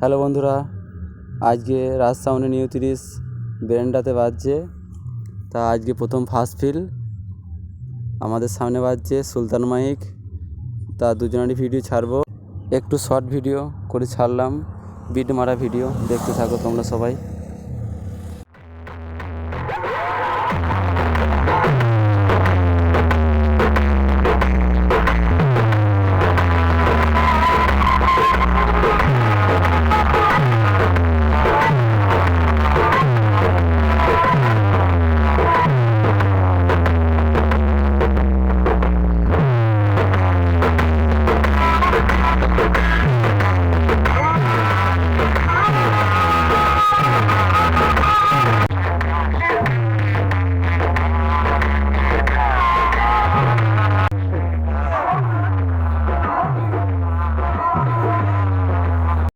Hello বন্ধুরা, আজকে রাজসাউন্ড new 30 বেরেন্ডাতে বাজছে। তা আজকে প্রথম ফার্স্ট ফিল আমাদের সামনে বাজছে সুলতান মাইক। তা দুজনেরই ভিডিও ছাড়বো, একটু শর্ট ভিডিও করে ছাড়লাম, বিট মারা ভিডিও। দেখতে থাকো তোমরা সবাই।